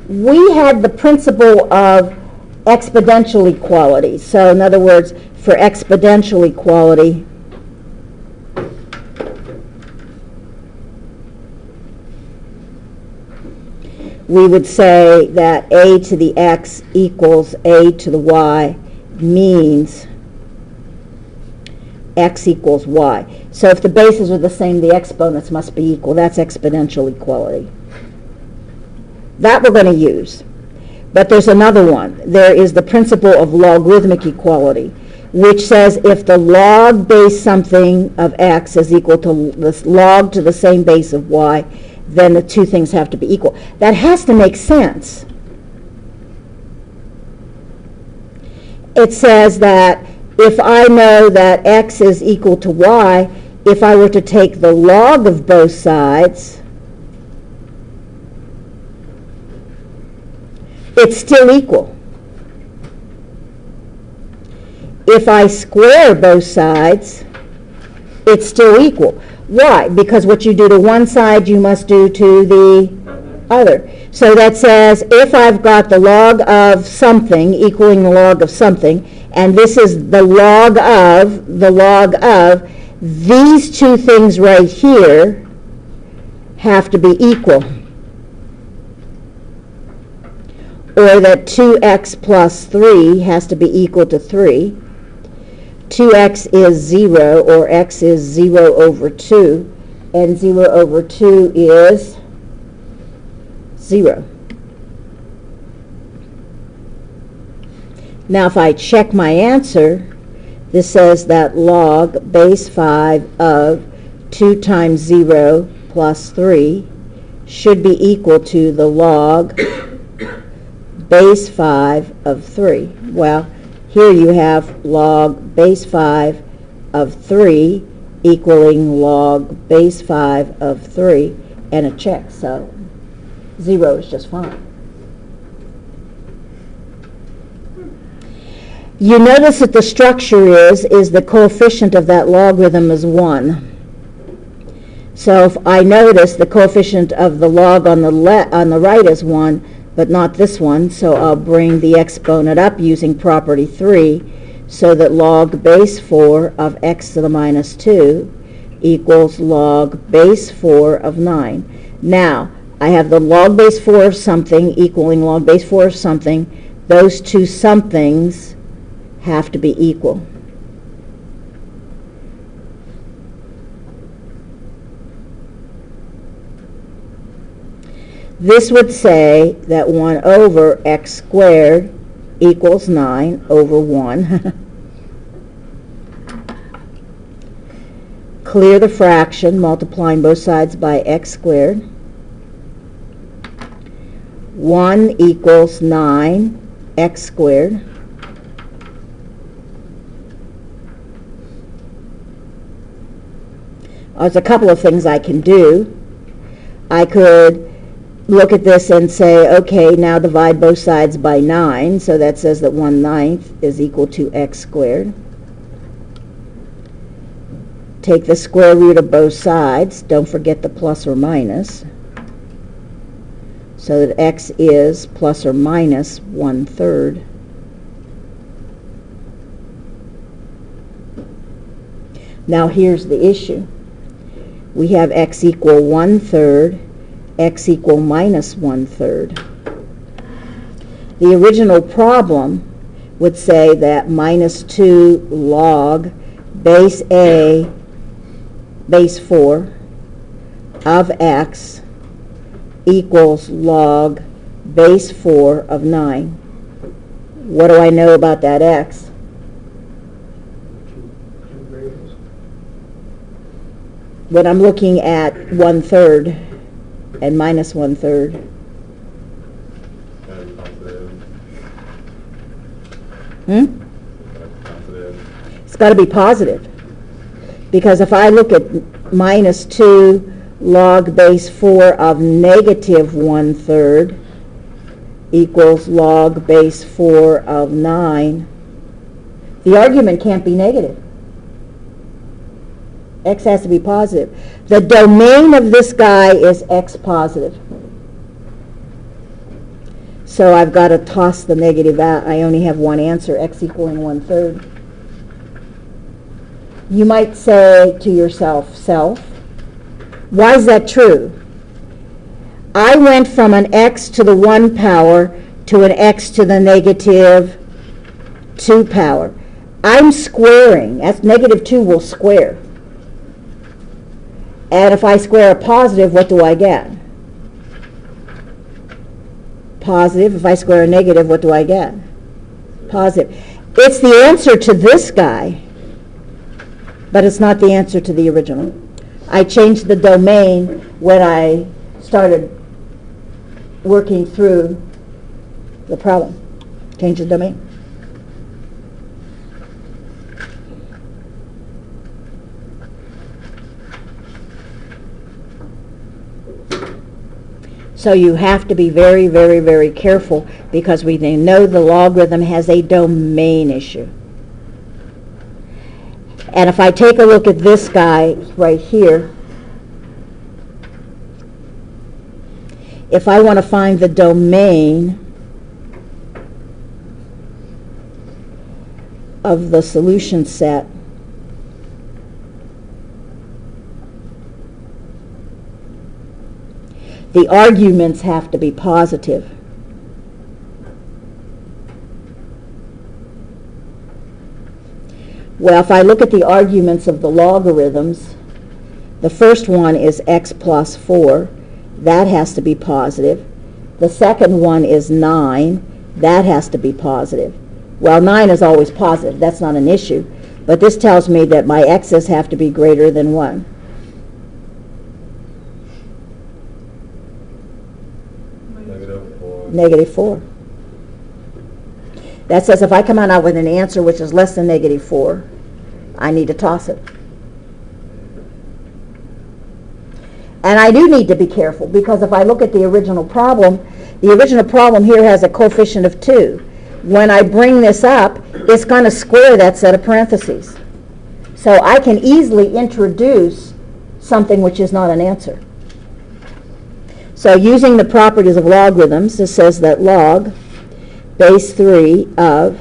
we had the principle of exponential equality. So in other words, for exponential equality, we would say that a to the x equals a to the y means x equals y. So if the bases are the same, the exponents must be equal. That's exponential equality. That we're going to use. But there's another one. There is the principle of logarithmic equality, which says if the log base something of x is equal to the log to the same base of y, then the two things have to be equal. That has to make sense. It says that if I know that x is equal to y, if I were to take the log of both sides, it's still equal. If I square both sides, it's still equal. Why? Because what you do to one side, you must do to the other. So that says if I've got the log of something equaling the log of something, and this is the log of, these two things right here have to be equal. Or that 2x plus 3 has to be equal to 3. 2x is 0, or x is 0 over 2, and 0 over 2 is 0. Now if I check my answer, this says that log base 5 of 2 times 0 plus 3 should be equal to the log base 5 of 3. Well, here you have log base 5 of 3 equaling log base 5 of 3 and a check, so 0 is just fine. You notice that the structure is the coefficient of that logarithm is 1. So if I notice the coefficient of the log on the right is 1, but not this one, so I'll bring the exponent up using property 3, so that log base 4 of x to the minus 2 equals log base 4 of 9. Now, I have the log base 4 of something equaling log base 4 of something. Those two somethings have to be equal. This would say that 1 over x squared equals 9 over 1. Clear the fraction, multiplying both sides by x squared. 1 equals 9 x squared. There's a couple of things I can do. I could look at this and say, okay, now divide both sides by 9, so that says that 1/9 is equal to x squared. Take the square root of both sides, don't forget the plus or minus, so that x is plus or minus 1/3. Now here's the issue. We have x equal 1/3, x equal minus 1/3. The original problem would say that minus 2 log base a, base 4 of x equals log base 4 of 9. What do I know about that x? When I'm looking at 1/3 and minus 1/3. It's got to be positive. Because if I look at minus 2 log base 4 of negative 1/3 equals log base 4 of 9, the argument can't be negative. X has to be positive. The domain of this guy is x positive. So I've got to toss the negative out. I only have one answer, x equaling 1/3. You might say to yourself, why is that true? I went from an x to the 1 power to an x to the negative 2 power. I'm squaring. That's negative 2 will square. And if I square a positive, what do I get? Positive. If I square a negative, what do I get? Positive. It's the answer to this guy, but it's not the answer to the original. I changed the domain when I started working through the problem. Change the domain. So you have to be very, very, very careful, because we know the logarithm has a domain issue. And if I take a look at this guy right here, if I want to find the domain of the solution set, the arguments have to be positive. Well, if I look at the arguments of the logarithms, the first one is x plus 4. That has to be positive. The second one is 9. That has to be positive. Well, 9 is always positive. That's not an issue. But this tells me that my x's have to be greater than 1. Negative 4. That says if I come out with an answer which is less than negative 4, I need to toss it. And I do need to be careful, because if I look at the original problem here has a coefficient of 2. When I bring this up, it's going to square that set of parentheses. So I can easily introduce something which is not an answer. So using the properties of logarithms, this says that log base 3 of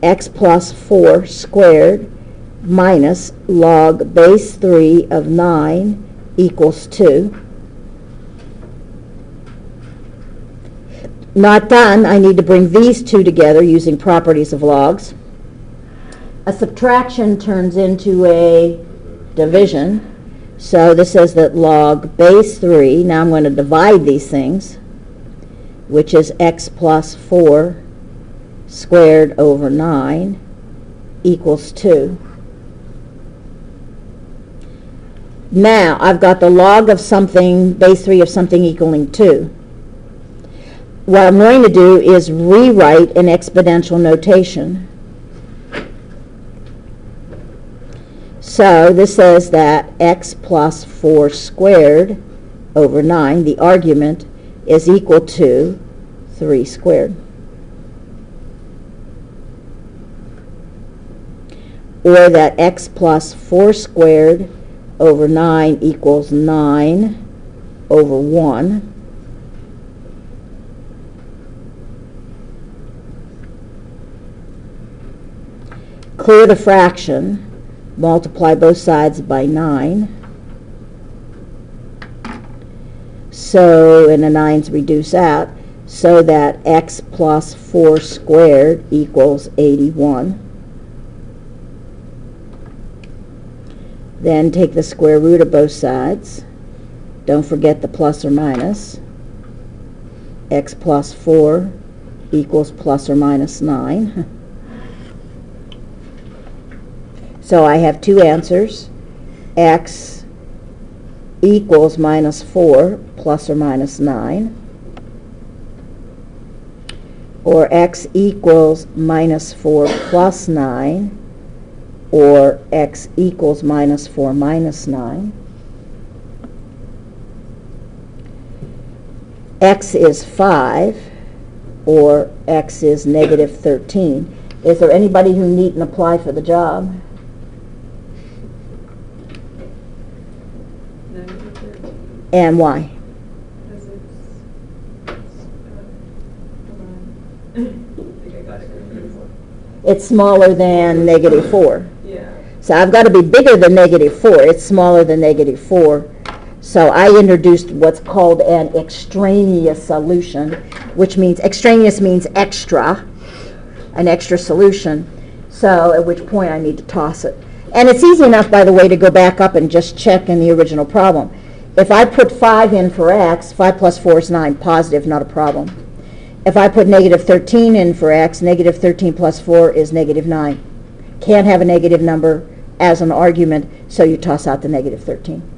x plus 4 squared minus log base 3 of 9 equals 2. Not done. I need to bring these two together using properties of logs. A subtraction turns into a division. So this says that log base 3, now I'm going to divide these things, which is x plus 4 squared over 9 equals 2. Now I've got the log of something, base 3 of something equaling 2. What I'm going to do is rewrite an exponential notation. So this says that x plus 4 squared over 9, the argument, is equal to 3 squared. Or that x plus 4 squared over 9 equals 9 over 1. Clear the fraction. Multiply both sides by 9. So, and the 9's reduce out, so that x plus 4 squared equals 81. Then take the square root of both sides. Don't forget the plus or minus. X plus 4 equals plus or minus 9. So I have two answers. X equals minus 4 plus or minus 9. Or x equals minus 4 plus 9. Or x equals minus 4 minus 9. X is 5, or x is negative 13. Is there anybody who needn't apply for the job? Negative 13. And why? Because it's think I got it. It's smaller than negative 4. Yeah. So I've got to be bigger than negative 4. It's smaller than negative 4. So I introduced what's called an extraneous solution, which means, extraneous means extra, an extra solution. So at which point I need to toss it. And it's easy enough, by the way, to go back up and just check in the original problem. If I put 5 in for x, 5 plus 4 is 9, positive, not a problem. If I put negative 13 in for x, negative 13 plus 4 is negative 9. Can't have a negative number as an argument, so you toss out the negative 13.